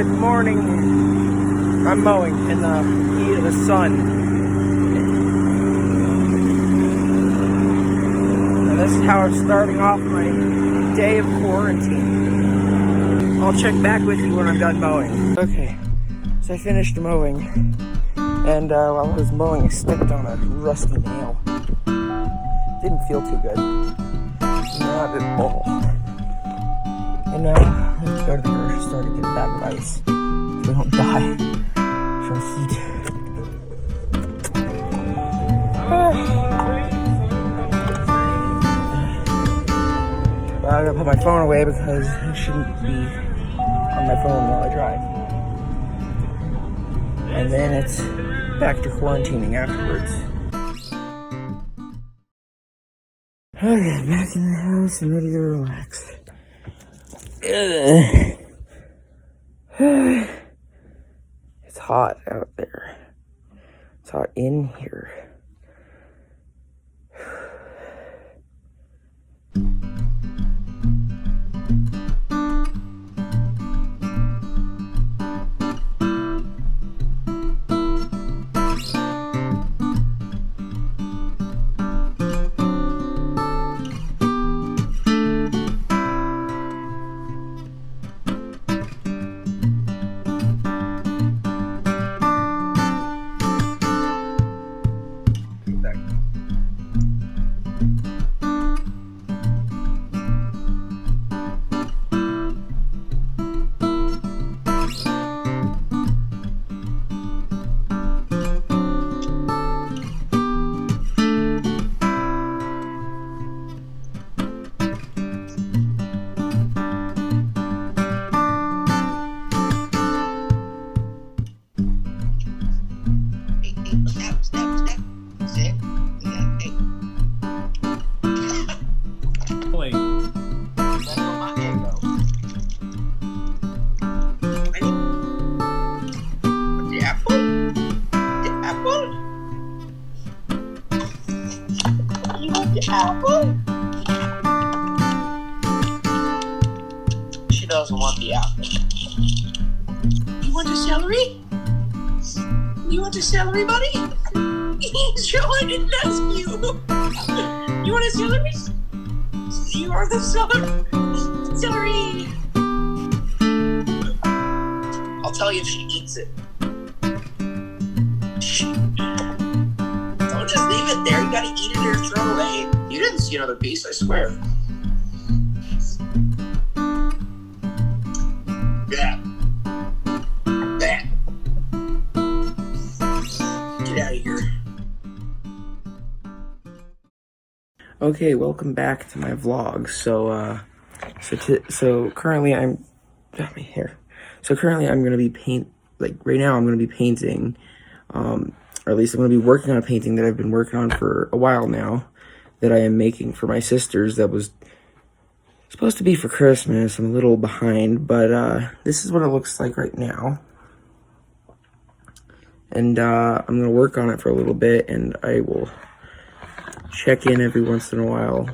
Good morning. I'm mowing in the heat of the sun. And this is how I'm starting off my day of quarantine. I'll check back with you when I'm done mowing. Okay, so I finished mowing. And while I was mowing, I stepped on a rusty nail. Didn't feel too good. Not at all. And now, let's go to the grocery store to get a bag of ice so we don't die from heat. Well, I'm gonna put my phone away because I shouldn't be on my phone while I drive. And then it's back to quarantining afterwards. Okay, back in the house and ready to relax. It's hot out there. It's hot in here. Apple? She doesn't want the apple. You want the celery? You want the celery, buddy? Joe, I didn't ask you. You want a celery? You are the celery. I'll tell you if she eats it. Don't just leave it there. You gotta eat it or throw it away. You didn't see another piece, I swear. Yeah. That. Get out of here. Okay, welcome back to my vlog. So currently I'm gonna be right now I'm gonna be painting, or at least I'm gonna be working on a painting that I've been working on for a while now, that I am making for my sisters. That was supposed to be for Christmas. I'm a little behind, but this is what it looks like right now. And I'm gonna work on it for a little bit, and I will check in every once in a while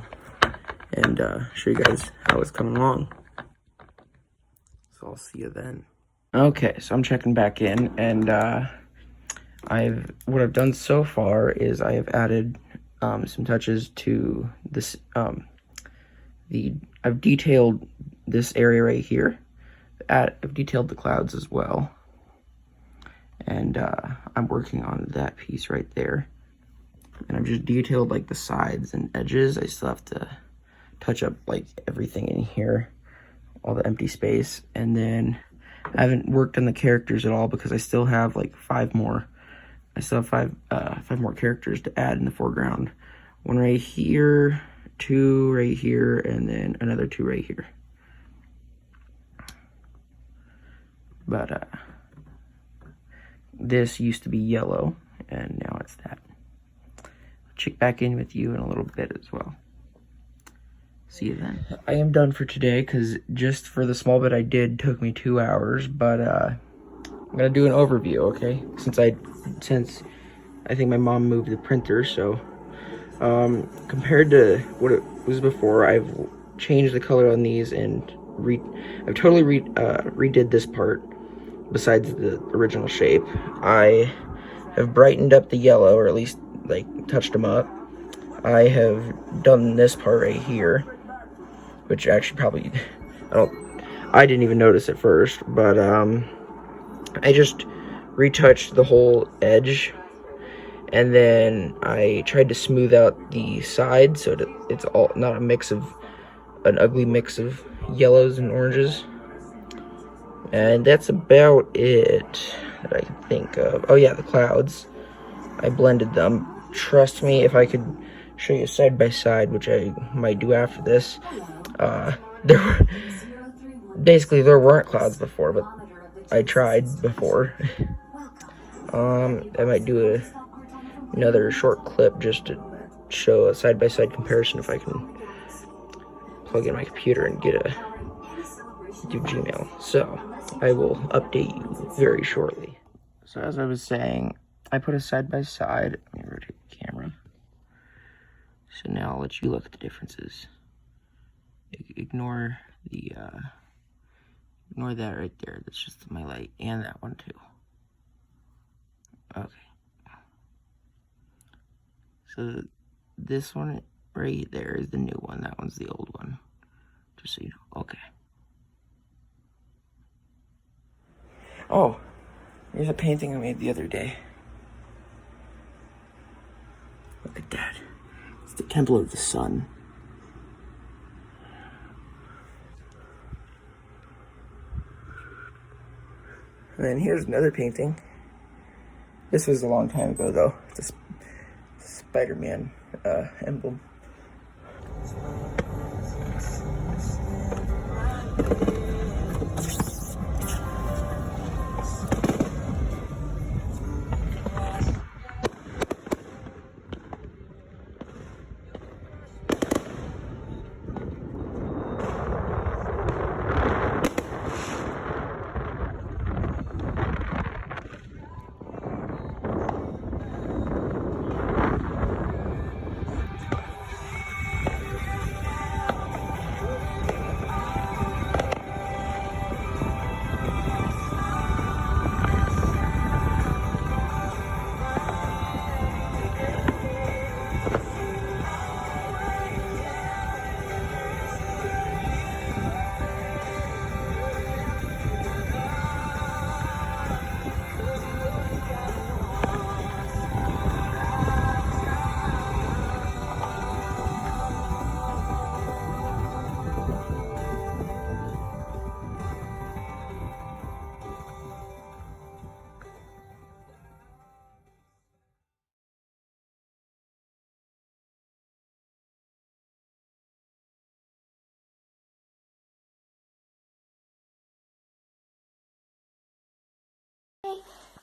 and show you guys how it's coming along. So I'll see you then. Okay, so I'm checking back in, and what I've done so far is I have added some touches to this. I've detailed this area right here. I've detailed the clouds as well, and I'm working on that piece right there. And I've just detailed like the sides and edges. I still have to touch up like everything in here, all the empty space. And then I haven't worked on the characters at all because I still have like five more characters to add in the foreground. One right here, two right here, and then another two right here. But this used to be yellow, and now it's that. I'll check back in with you in a little bit as well. See you then. I am done for today, because just for the small bit I did took me 2 hours, but I'm gonna do an overview, okay? Since I think my mom moved the printer, so compared to what it was before, I've changed the color on these, and I've totally redid this part. besides the original shape. I have brightened up the yellow, or at least like touched them up. I have done this part right here, which actually probably I didn't even notice at first, but I just retouched the whole edge, and then I tried to smooth out the side so that it's all not an ugly mix of yellows and oranges. And that's about it that I can think of. Oh yeah, the clouds. I blended them. Trust me, if I could show you side by side, which I might do after this, there weren't clouds before, but I tried before. I might do another short clip just to show a side by side comparison if I can plug in my computer and do Gmail. So I will update you very shortly. So as I was saying, I put a side by side. Let me rotate the camera. So now I'll let you look at the differences. Ignore that right there. That's just my light, and that one too. Okay. So this one right there is the new one. That one's the old one. Just so you know. Okay. Oh, here's a painting I made the other day. Look at that. It's the Temple of the Sun. And then here's another painting. This was a long time ago, though. It's a Spider-Man emblem.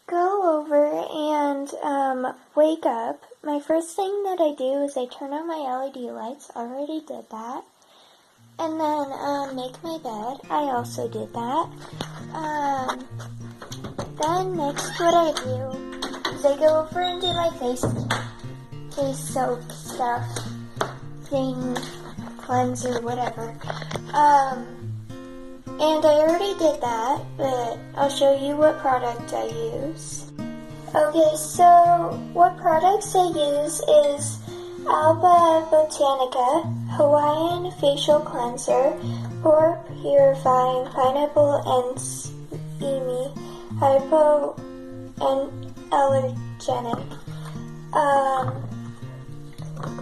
Go over and wake up. My first thing that I do is I turn on my LED lights. I already did that. And then make my bed. I also did that. Then next what I do is I go over and do my face soap stuff, thing, cleanser, whatever. And I already did that, but I'll show you what product I use. Okay, so what products I use is Alba Botanica Hawaiian Facial Cleanser, Pore Purifying Pineapple and Steamy Hypo and Allergenic.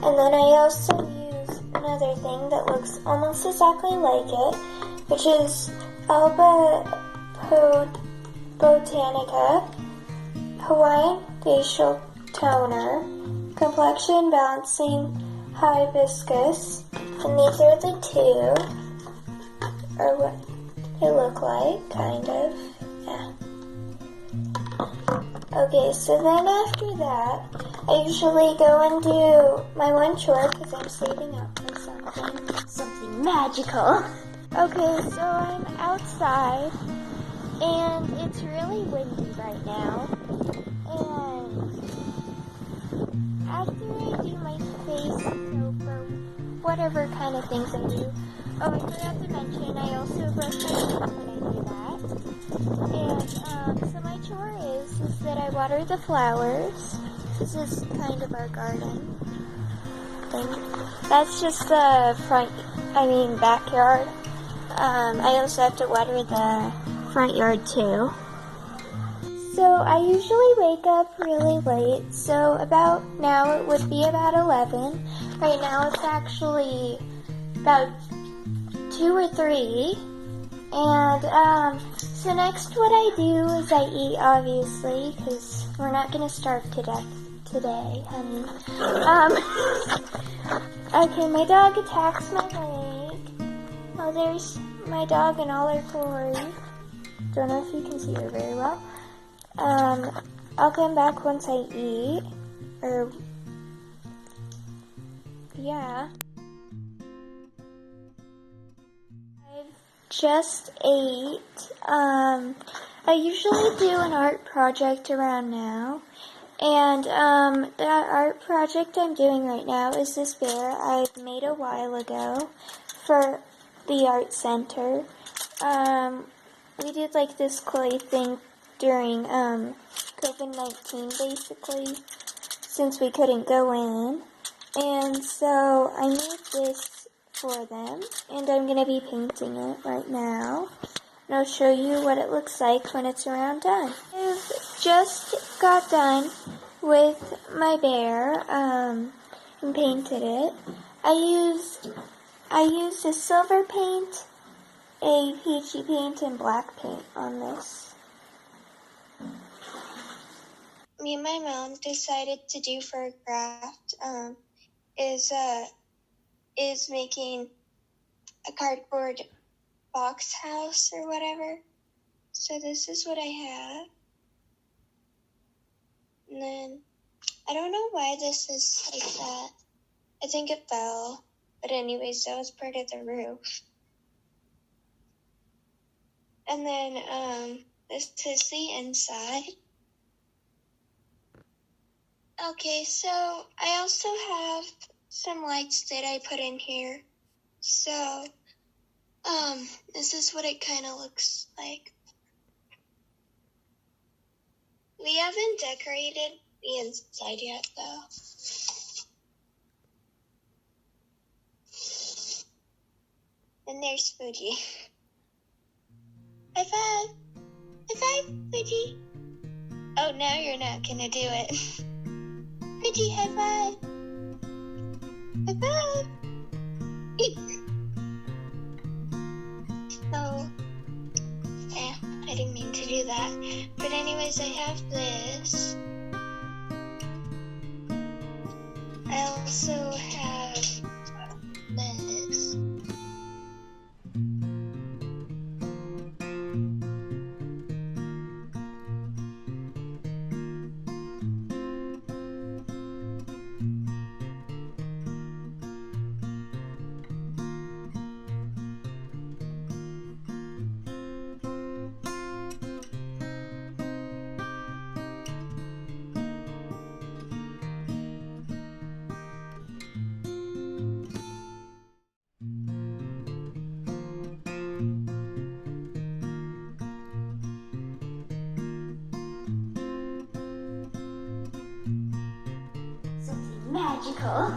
And then I also use another thing that looks almost exactly like it, which is Alba Botanica Hawaiian Facial Toner, Complexion Balancing Hibiscus, and these are the two, or what they look like, kind of, yeah. Okay, so then after that, I usually go and do my one chore because I'm saving up for something magical. Okay, so I'm outside, and it's really windy right now, and after I do my face soap or whatever kind of things I do, oh, I forgot to mention, I also brush my teeth when I do that, And so my chore is that I water the flowers. This is kind of our garden thing. That's just the backyard. I also have to water the front yard too. So I usually wake up really late, so about now it would be about 11. Right now it's actually about 2 or 3. And so next what I do is I eat, obviously, because we're not going to starve to death today, honey. Okay, my dog attacks my leg. Oh, there's my dog in all her glory. Don't know if you can see her very well. I'll come back once I eat, yeah. I just ate. I usually do an art project around now, and the art project I'm doing right now is this bear I made a while ago for the art center. We did like this clay thing during COVID-19 basically, since we couldn't go in, and so I made this for them, and I'm going to be painting it right now, and I'll show you what it looks like when it's around done. I've just got done with my bear and painted it. I used a silver paint, a peachy paint, and black paint on this. Me and my mom decided to do for a craft is making a cardboard box house or whatever. So this is what I have. And then I don't know why this is like that. I think it fell. But anyways, that was part of the roof. And then this is the inside. Okay, so I also have some lights that I put in here. So, this is what it kind of looks like. We haven't decorated the inside yet, though. And there's Fuji. High five! High five, Fuji! Oh, now you're not gonna do it. Fuji, high five! High five! So, I didn't mean to do that. But anyways, I have this. I also have this. Magical.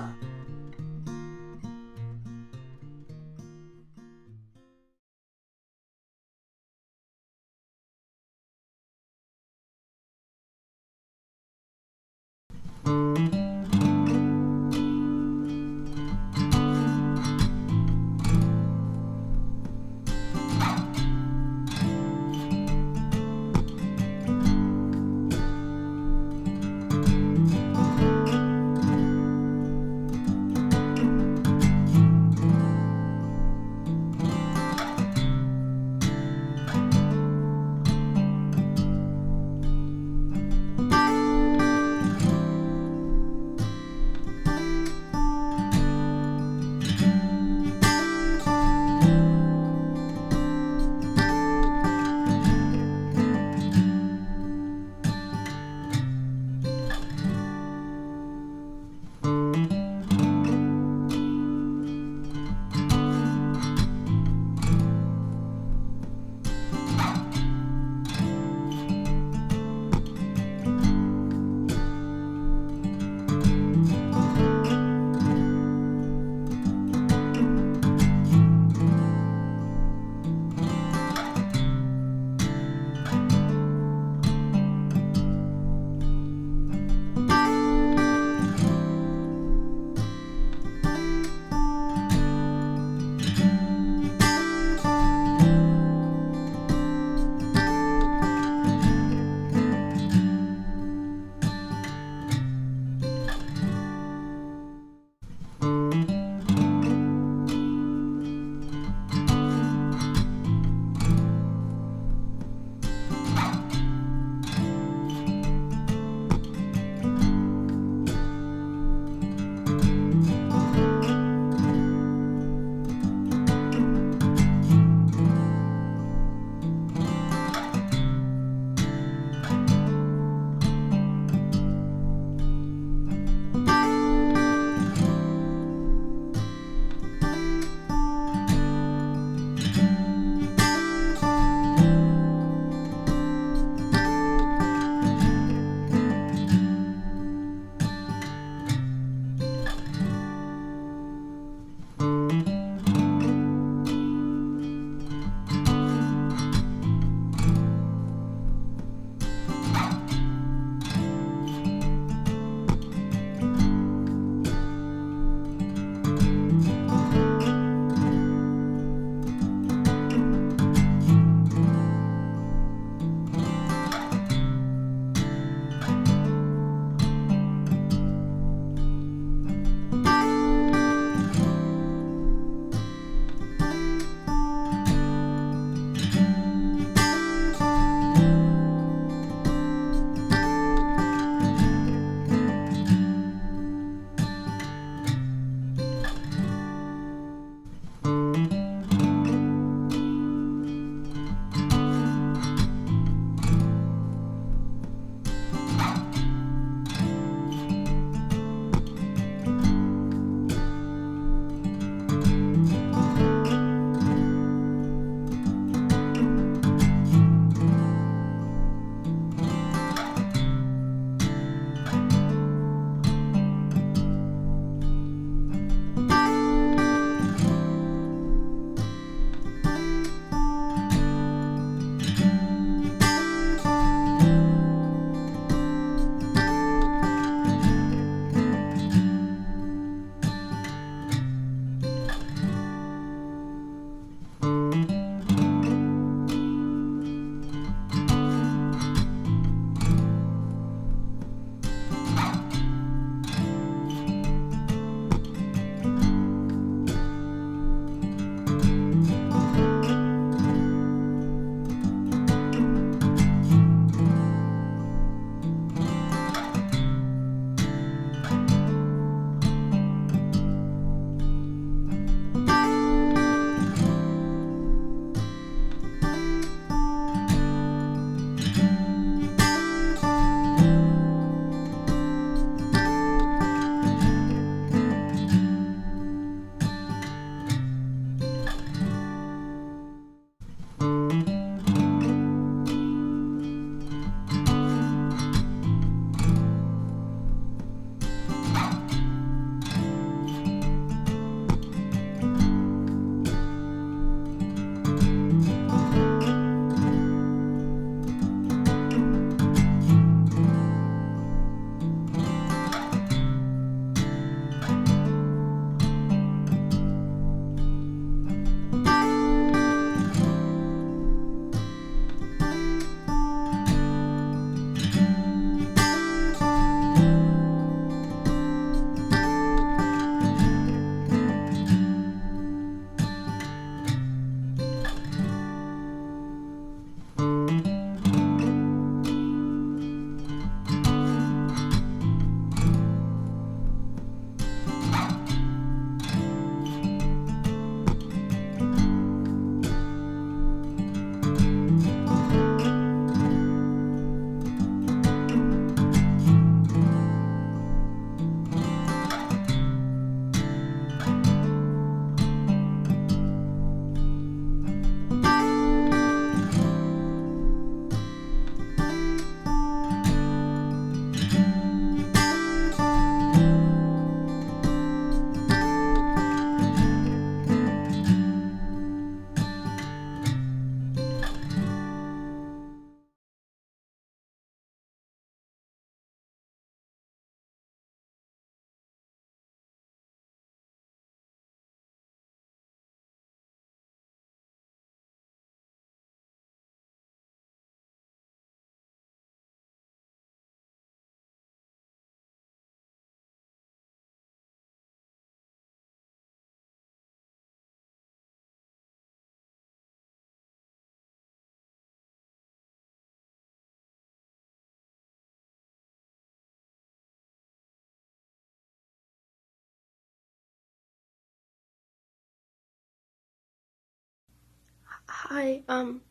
Hi, I'm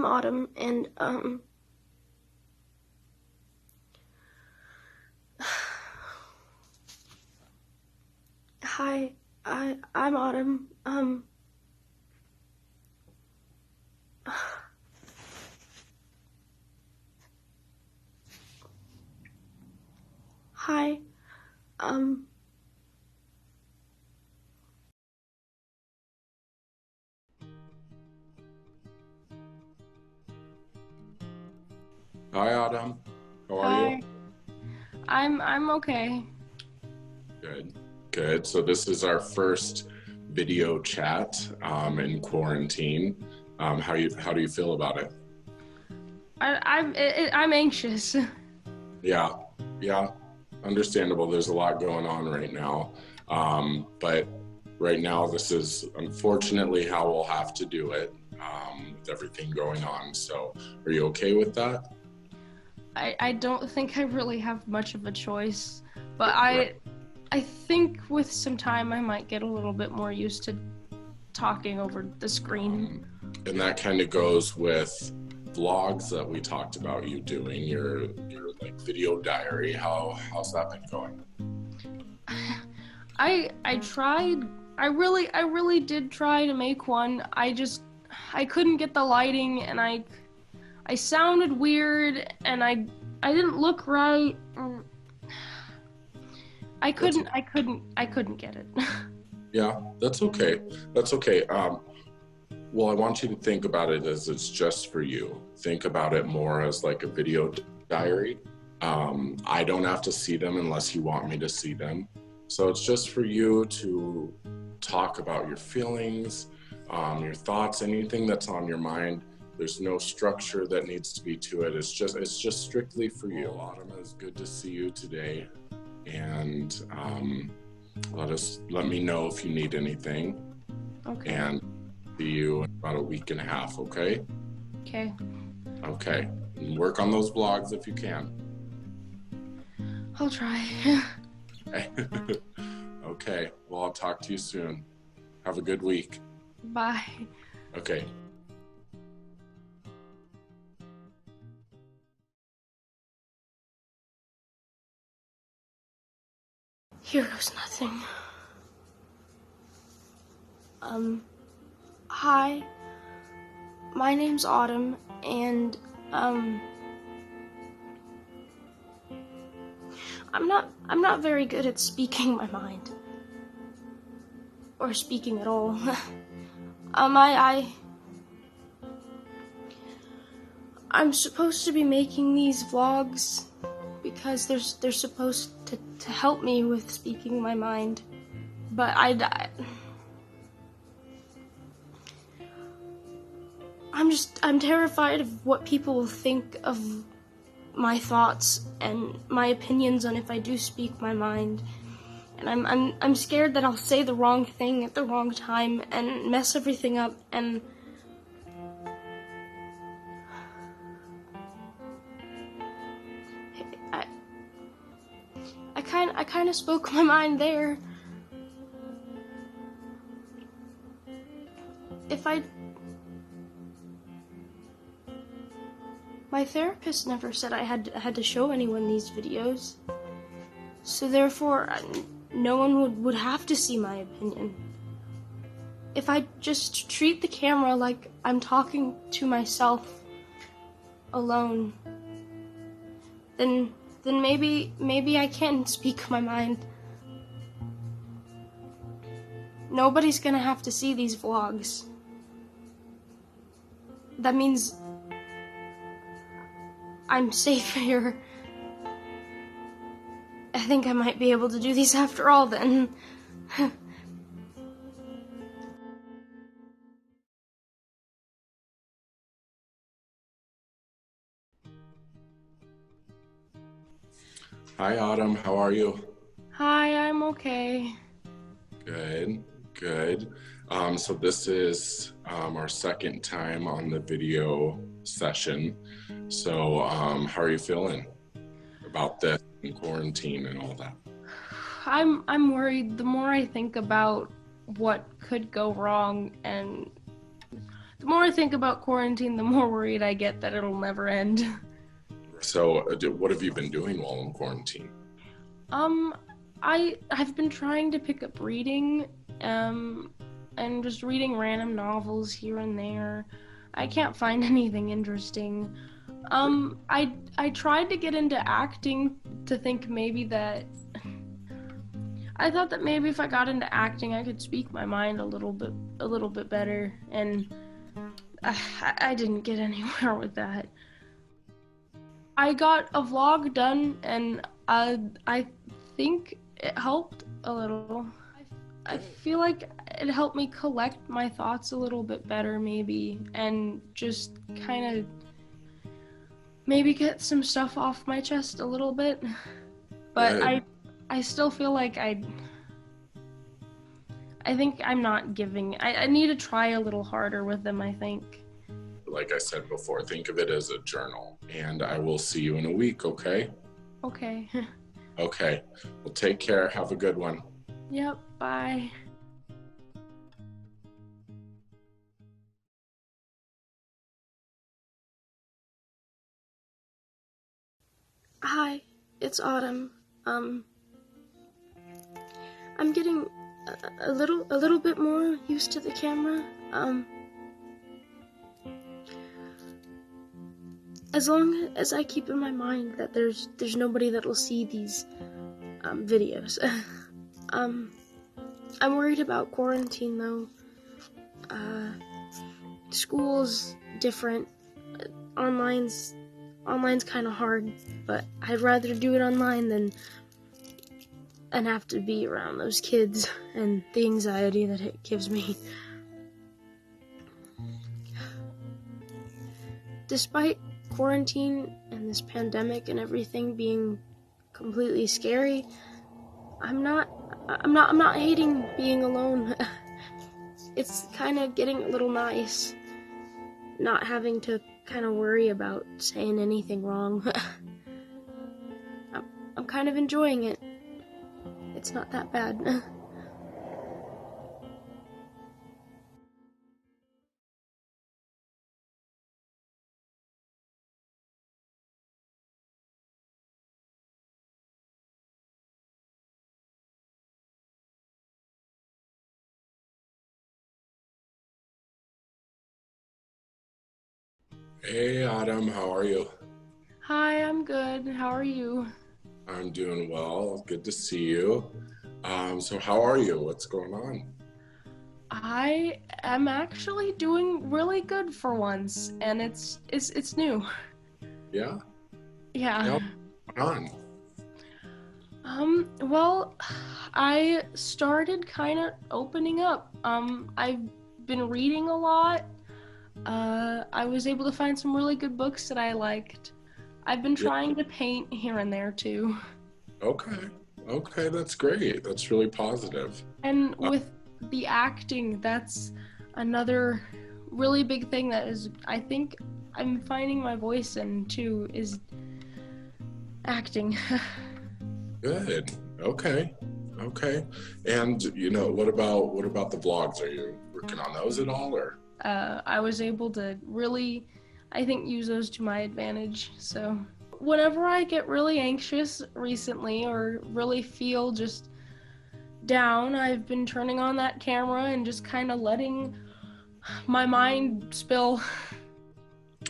Autumn, and, hi, I'm Autumn, hi, um, Hi, Autumn. How are hi, you? I'm okay. Good. Good. So this is our first video chat in quarantine. How do you feel about it? I'm anxious. Yeah. Yeah. Understandable. There's a lot going on right now. But right now, this is unfortunately how we'll have to do it with everything going on. So are you okay with that? I don't think I really have much of a choice, but Right. I think with some time I might get a little bit more used to talking over the screen. And that kind of goes with vlogs that we talked about you doing, your like video diary. How's that been going? I tried. I really did try to make one. I couldn't get the lighting, and I sounded weird, and I didn't look right. I couldn't get it. Yeah, that's okay. That's okay. Well, I want you to think about it as it's just for you. Think about it more as like a video diary. I don't have to see them unless you want me to see them. So it's just for you to talk about your feelings, your thoughts, anything that's on your mind. There's no structure that needs to be to it. It's just strictly for you. Autumn, it's good to see you today, and let me know if you need anything. Okay. And see you in about a week and a half. Okay. Okay. Okay. And work on those vlogs if you can. I'll try. Okay. Well, I'll talk to you soon. Have a good week. Bye. Okay. Here goes nothing. Hi. My name's Autumn, and, I'm not very good at speaking my mind. Or speaking at all. I'm supposed to be making these vlogs because they're supposed to help me with speaking my mind. But I'm terrified of what people will think of my thoughts and my opinions on if I do speak my mind. And I'm scared that I'll say the wrong thing at the wrong time and mess everything up, and I kind of spoke my mind there. My therapist never said I had to show anyone these videos, so therefore no one would have to see my opinion. If I just treat the camera like I'm talking to myself alone, then maybe I can speak my mind. Nobody's gonna have to see these vlogs. That means I'm safe here. I think I might be able to do these after all then. Hi, Autumn. How are you? Hi, I'm okay. Good. Good. So this is our second time on the video session. So how are you feeling about this and quarantine and all that? I'm worried. The more I think about what could go wrong, and The more I think about quarantine, the more worried I get that it'll never end. So what have you been doing while in quarantine? I've been trying to pick up reading, and just reading random novels here and there. I can't find anything interesting. I tried to get into acting to think maybe that I thought that maybe if I got into acting, I could speak my mind a little bit better, and I didn't get anywhere with that. I got a vlog done, and I think it helped a little. I feel like it helped me collect my thoughts a little bit better, maybe, and just kind of maybe get some stuff off my chest a little bit. But I still feel like I think I'm not giving. I need to try a little harder with them, I think. Like I said before, think of it as a journal, and I will see you in a week, okay? Okay. Okay. Well, take care. Have a good one. Yep, bye. Hi, it's Autumn. I'm getting a little bit more used to the camera. As long as I keep in my mind that there's nobody that will see these videos. I'm worried about quarantine though. School's different. Online's kind of hard, but I'd rather do it online than have to be around those kids and the anxiety that it gives me. Despite quarantine and this pandemic and everything being completely scary, I'm not hating being alone. It's kind of getting a little nice not having to kind of worry about saying anything wrong. I'm kind of enjoying it. It's not that bad. Hey, Autumn, how are you? Hi, I'm good. How are you? I'm doing well. Good to see you. So how are you? What's going on? I am actually doing really good for once, and it's new. Yeah? Yeah. What's going on? Well, I started kind of opening up. I've been reading a lot. I was able to find some really good books that I liked. I've been trying to paint here and there too. Okay, that's great. That's really positive. And with the acting, that's another really big thing that is, I think I'm finding my voice in too, is acting. Good. Okay. And what about the vlogs? Are you working on those at all, or? I was able to really, I think, use those to my advantage. So whenever I get really anxious recently or really feel just down, I've been turning on that camera and just kind of letting my mind spill.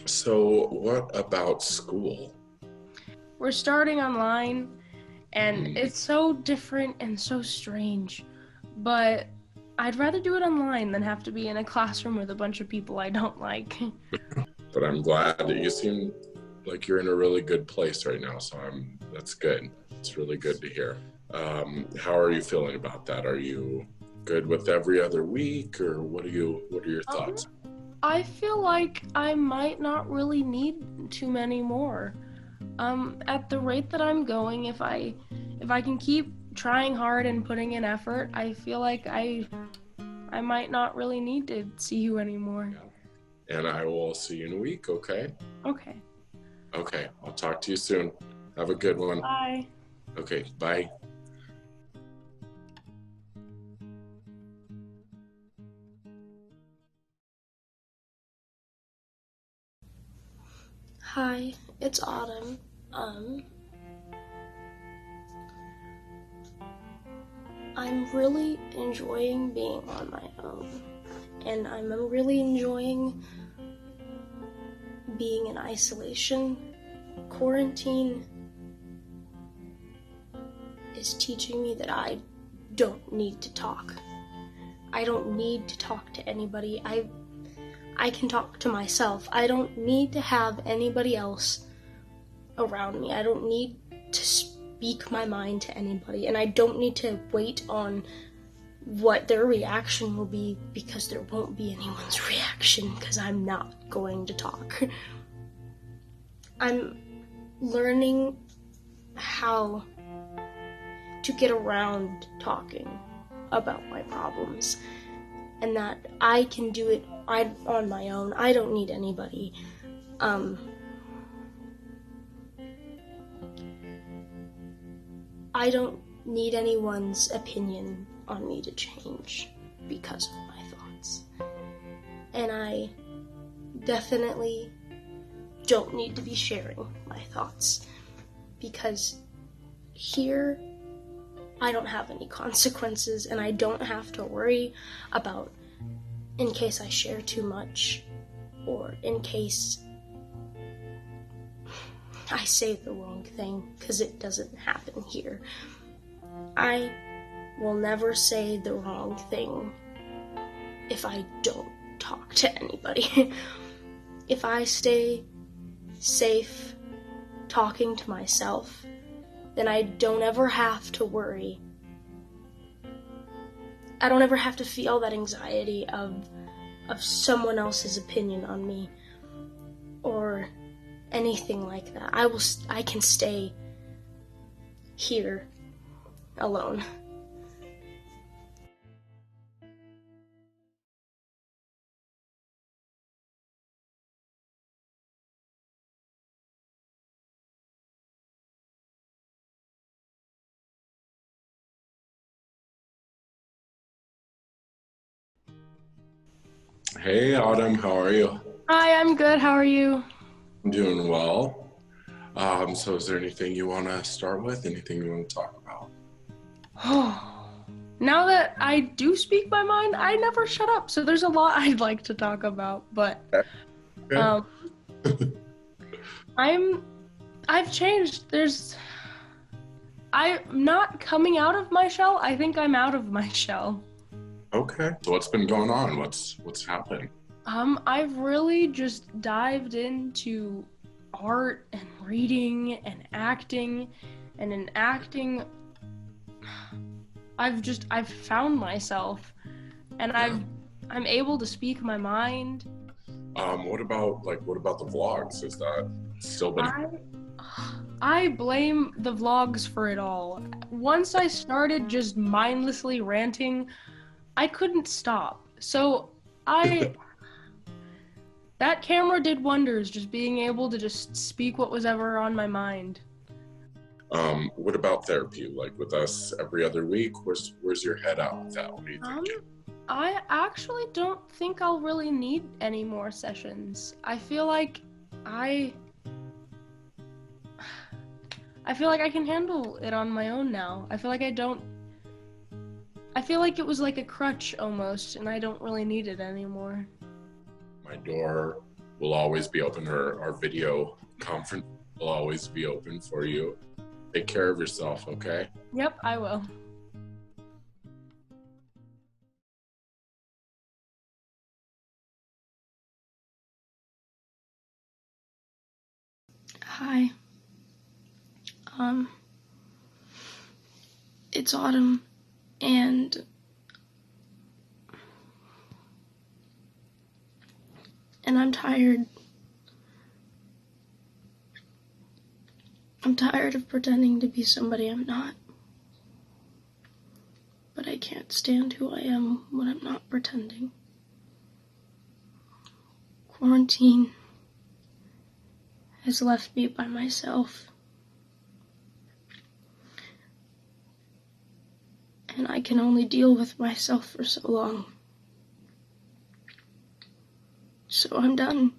So what about school? We're starting online, and it's so different and so strange, but I'd rather do it online than have to be in a classroom with a bunch of people I don't like. But I'm glad that you seem like you're in a really good place right now, so that's good. It's really good to hear. How are you feeling about that? Are you good with every other week, or what are your thoughts? I feel like I might not really need too many more. At the rate that I'm going, if I can keep trying hard and putting in effort, I feel like I might not really need to see you anymore. Yeah. And I will see you in a week, okay? Okay. Okay, I'll talk to you soon. Have a good one. Bye. Okay, bye. It's autumn. I'm really enjoying being on my own, and I'm really enjoying being in isolation. Quarantine is teaching me that I don't need to talk. I don't need to talk to anybody. I can talk to myself. I don't need to have anybody else around me. I don't need to speak my mind to anybody, and I don't need to wait on what their reaction will be, because there won't be anyone's reaction, because I'm not going to talk. I'm learning how to get around talking about my problems, and that I can do it on my own. I don't need anybody. I don't need anyone's opinion on me to change because of my thoughts. And I definitely don't need to be sharing my thoughts, because here I don't have any consequences, and I don't have to worry about in case I share too much, or in case I say the wrong thing, because it doesn't happen here. I will never say the wrong thing if I don't talk to anybody. If I stay safe talking to myself, then I don't ever have to worry. I don't ever have to feel that anxiety of someone else's opinion on me or anything like that. I can stay here alone. Hey, Autumn, how are you? Hi, I'm good. How are you? I'm doing well. So is there anything you want to start with? Anything you want to talk about? Now that I do speak my mind, I never shut up. So there's a lot I'd like to talk about, but Okay. I've changed. I'm not coming out of my shell. I think I'm out of my shell. Okay. So what's been going on? What's happened? I've really just dived into art and reading and acting, and in acting, I've found myself, and I'm able to speak my mind. What about the vlogs? Is that still been? I blame the vlogs for it all. Once I started just mindlessly ranting, I couldn't stop. So that camera did wonders, just being able to just speak what was ever on my mind. What about therapy? Like with us every other week? Where's your head at with that? What do you think? I actually don't think I'll really need any more sessions. I feel like I can handle it on my own now. I feel like it was like a crutch almost, and I don't really need it anymore. My door will always be open. Our video conference will always be open for you. Take care of yourself, okay? Yep, I will. Hi. It's autumn, and I'm tired. I'm tired of pretending to be somebody I'm not. But I can't stand who I am when I'm not pretending. Quarantine has left me by myself. And I can only deal with myself for so long. So I'm done.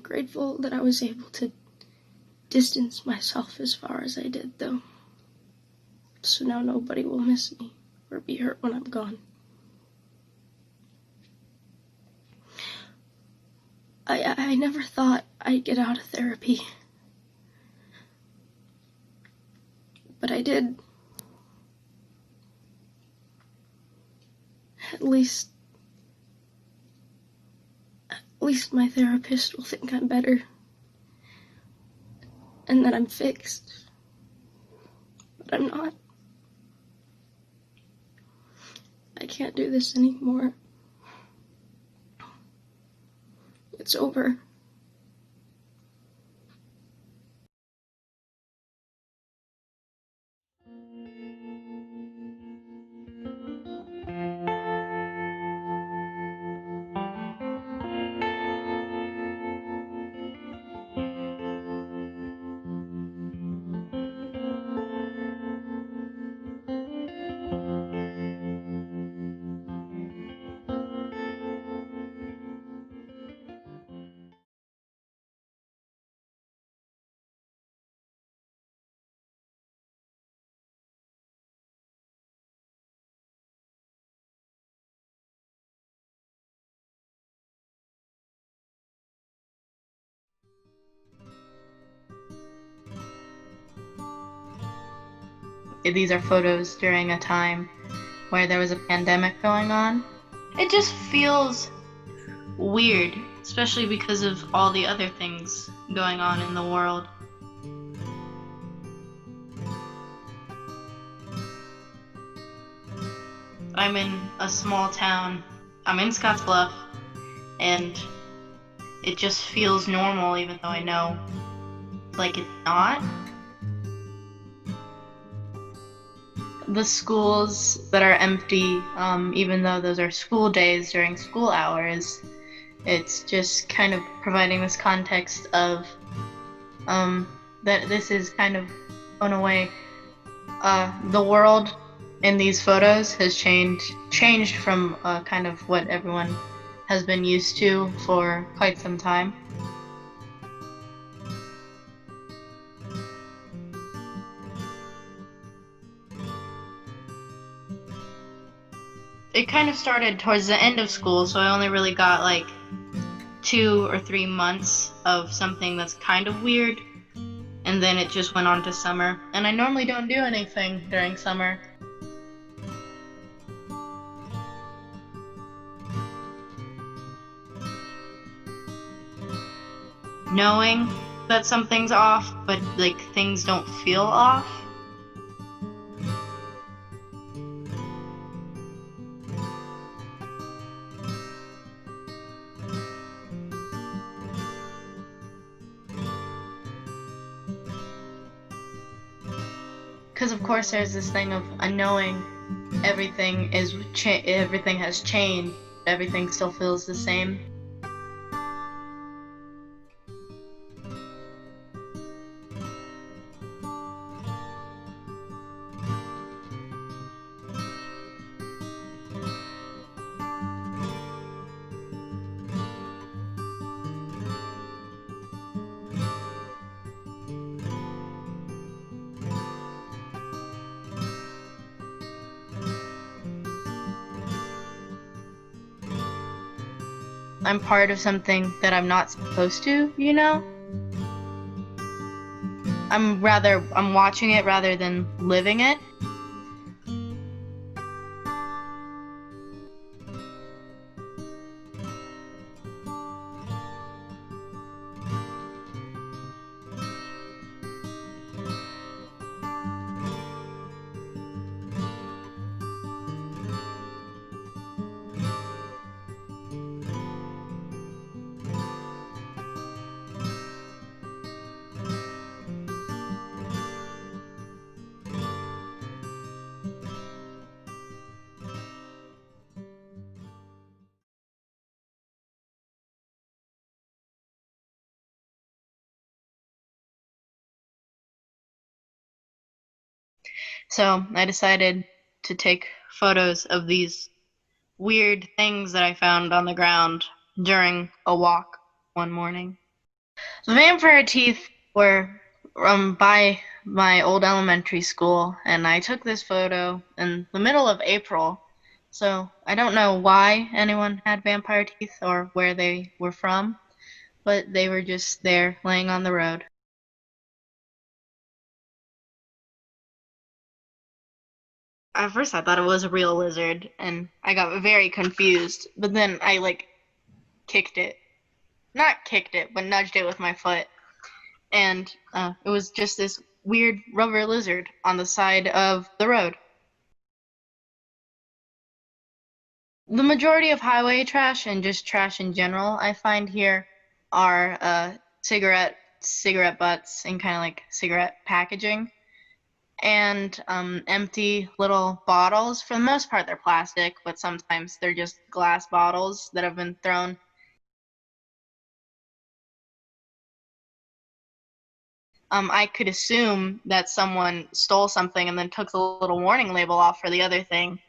grateful that I was able to distance myself as far as I did, though. So now nobody will miss me or be hurt when I'm gone. I never thought I'd get out of therapy. But I did. At least my therapist will think I'm better. And that I'm fixed. But I'm not. I can't do this anymore. It's over. These are photos during a time where there was a pandemic going on. It just feels weird, especially because of all the other things going on in the world. I'm in a small town. I'm in Scottsbluff, and it just feels normal even though I know like it's not. The schools that are empty, even though those are school days during school hours, it's just kind of providing this context of that this is kind of gone away. The world in these photos has changed from kind of what everyone has been used to for quite some time. It kind of started towards the end of school, so I only really got like 2 or 3 months of something that's kind of weird, and then it just went on to summer. And I normally don't do anything during summer. Knowing that something's off, but like things don't feel off. Because of course there's this thing of unknowing everything everything has changed, everything still feels the same. I'm part of something that I'm not supposed to, you know? I'm watching it rather than living it. So I decided to take photos of these weird things that I found on the ground during a walk one morning. The vampire teeth were by my old elementary school, and I took this photo in the middle of April. So I don't know why anyone had vampire teeth or where they were from, but they were just there laying on the road. At first I thought it was a real lizard, and I got very confused, but then I kicked it. Not kicked it, but nudged it with my foot. And it was just this weird rubber lizard on the side of the road. The majority of highway trash and just trash in general I find here are cigarette butts and kind of like cigarette packaging, and empty little bottles. For the most part, they're plastic, but sometimes they're just glass bottles that have been thrown. I could assume that someone stole something and then took the little warning label off for the other thing.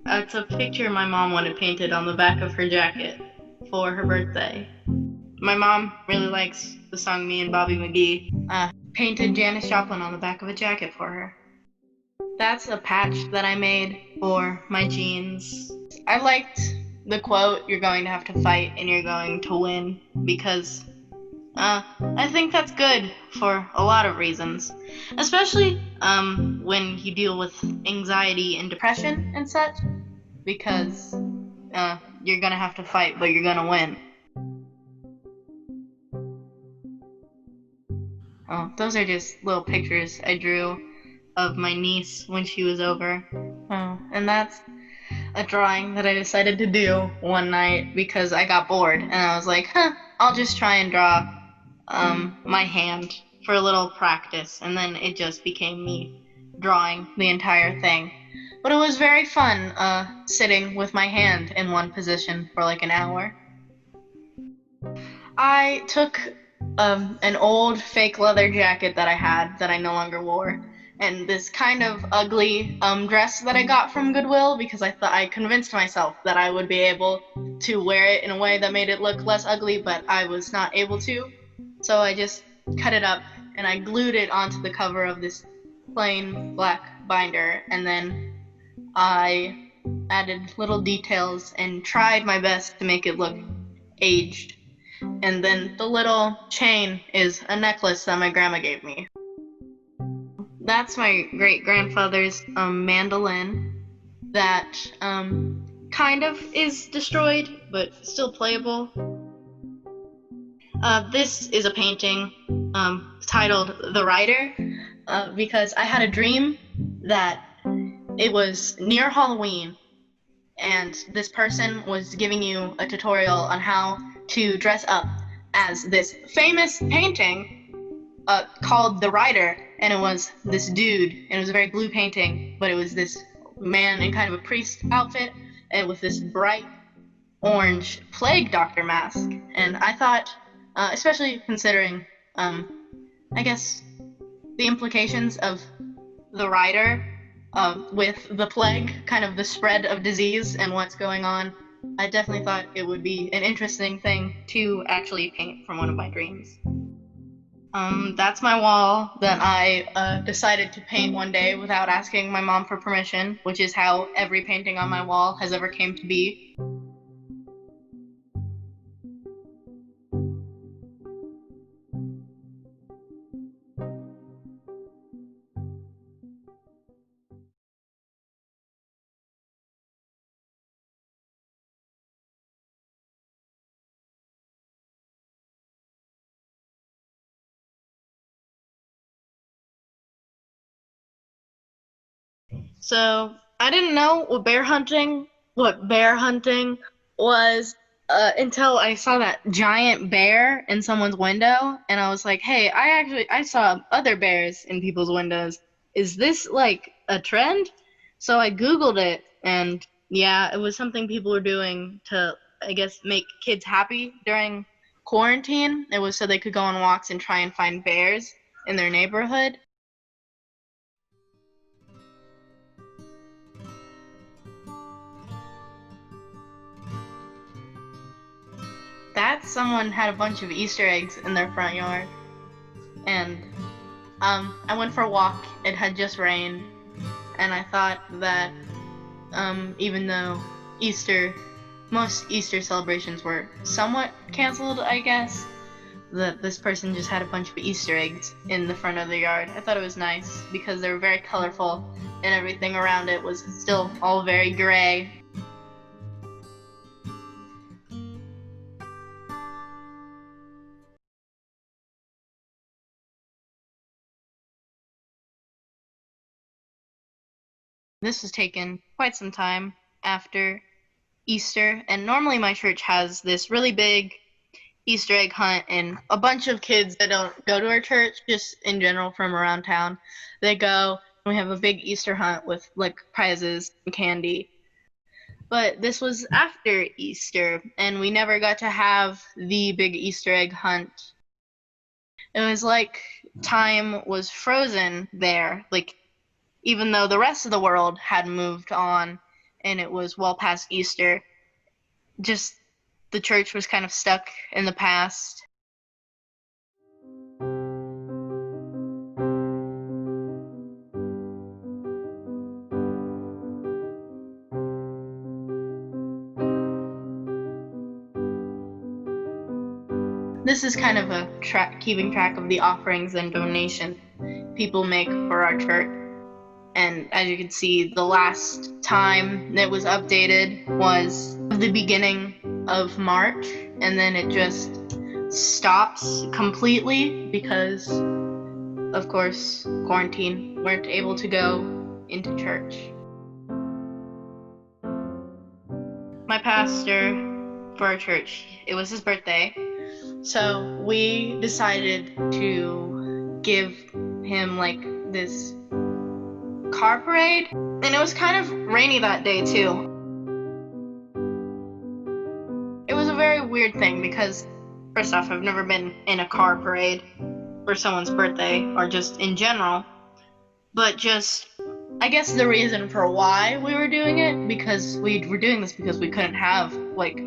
It's a picture my mom wanted painted on the back of her jacket for her birthday. My mom really likes the song Me and Bobby McGee. Painted Janis Joplin on the back of a jacket for her. That's a patch that I made for my jeans. I liked the quote, "You're going to have to fight and you're going to win," because I think that's good for a lot of reasons, especially when you deal with anxiety and depression and such, because you're gonna have to fight, but you're gonna win. Oh, those are just little pictures I drew of my niece when she was over. Oh, and that's a drawing that I decided to do one night because I got bored, and I was like, I'll just try and draw my hand for a little practice, and then it just became me drawing the entire thing. But it was very fun sitting with my hand in one position for like an hour. I took an old fake leather jacket that I had that I no longer wore, and this kind of ugly dress that I got from Goodwill because I convinced myself that I would be able to wear it in a way that made it look less ugly, but I was not able to. So I just cut it up and I glued it onto the cover of this plain black binder, and then I added little details and tried my best to make it look aged. And then the little chain is a necklace that my grandma gave me. That's my great-grandfather's mandolin that kind of is destroyed, but still playable. This is a painting titled The Rider, because I had a dream that it was near Halloween, and this person was giving you a tutorial on how to dress up as this famous painting called The Rider, and it was this dude, and it was a very blue painting, but it was this man in kind of a priest outfit, and with this bright orange plague doctor mask. And I thought, especially considering, I guess, the implications of The Rider with the plague, kind of the spread of disease and what's going on, I definitely thought it would be an interesting thing to actually paint from one of my dreams. That's my wall that I decided to paint one day without asking my mom for permission, which is how every painting on my wall has ever came to be. So I didn't know what bear hunting was until I saw that giant bear in someone's window, and I was like, hey, I saw other bears in people's windows. Is this like a trend? So I Googled it, and yeah, it was something people were doing to, I guess, make kids happy during quarantine. It was so they could go on walks and try and find bears in their neighborhood. That someone had a bunch of Easter eggs in their front yard, and I went for a walk. It had just rained, and I thought that even though most Easter celebrations were somewhat canceled, I guess, that this person just had a bunch of Easter eggs in the front of their yard. I thought it was nice because they were very colorful, and everything around it was still all very gray. This was taken quite some time after Easter, and normally my church has this really big Easter egg hunt, and a bunch of kids that don't go to our church, just in general from around town, they go, and we have a big Easter hunt with like prizes and candy. But this was after Easter, and we never got to have the big Easter egg hunt. It was like time was frozen there, like even though the rest of the world had moved on and it was well past Easter, just the church was kind of stuck in the past. This is kind of a keeping track of the offerings and donations people make for our church. And as you can see, the last time that was updated was the beginning of March, and then it just stops completely because, of course, quarantine. Weren't able to go into church. My pastor for our church, it was his birthday, so we decided to give him like this car parade, and it was kind of rainy that day too. It was a very weird thing because, first off, I've never been in a car parade for someone's birthday or just in general, but just I guess the reason for why we were doing it, because we were doing this because we couldn't have like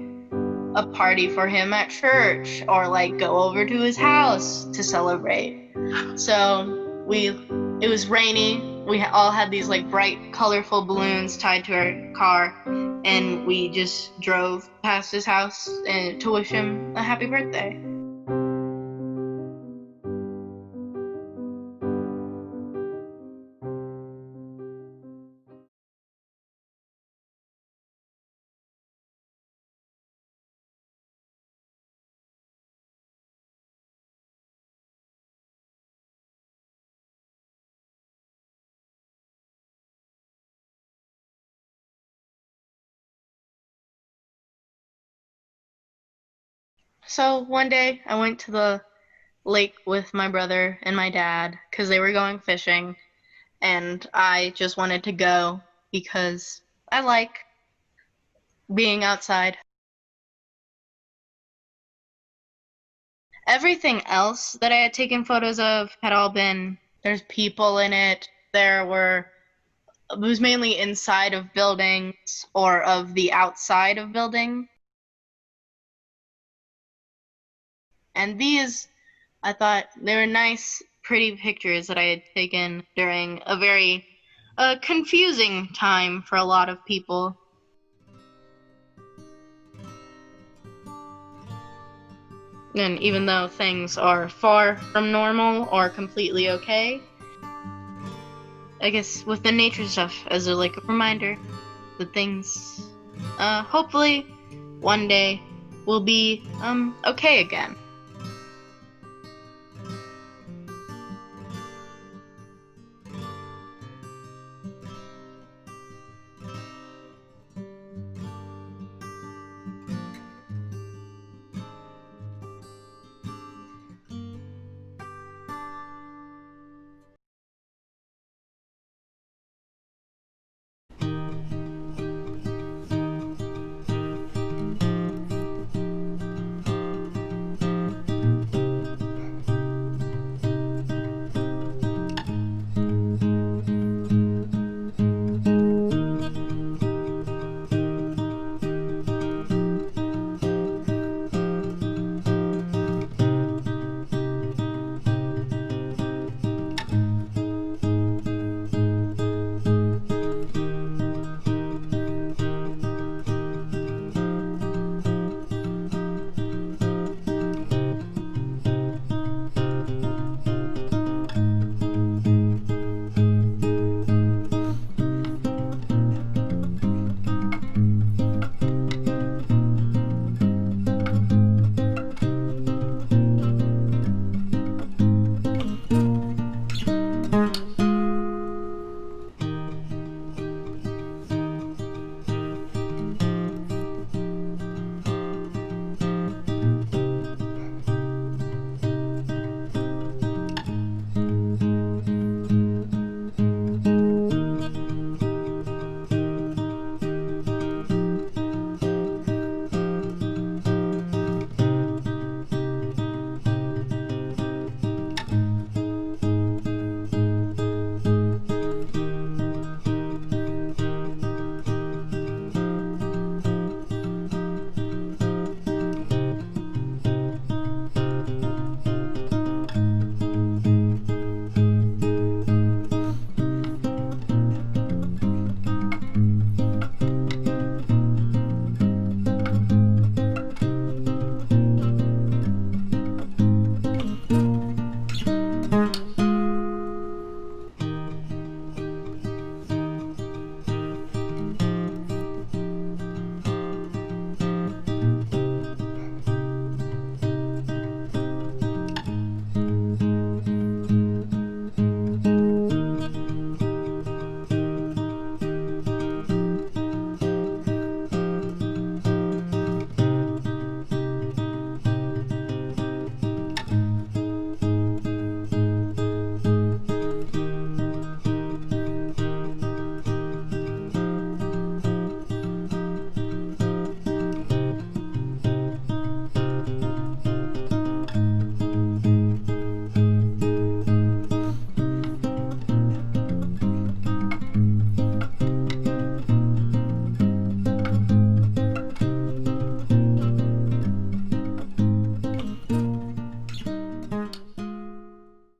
a party for him at church or like go over to his house to celebrate. So it was rainy. We all had these like bright, colorful balloons tied to our car, and we just drove past his house to wish him a happy birthday. So one day I went to the lake with my brother and my dad because they were going fishing, and I just wanted to go because I like being outside. Everything else that I had taken photos of had all been, there's people in it, it was mainly inside of buildings or of the outside of buildings. And these, I thought they were nice, pretty pictures that I had taken during a very confusing time for a lot of people. And even though things are far from normal or completely okay, I guess with the nature stuff as a reminder that things hopefully one day will be okay again.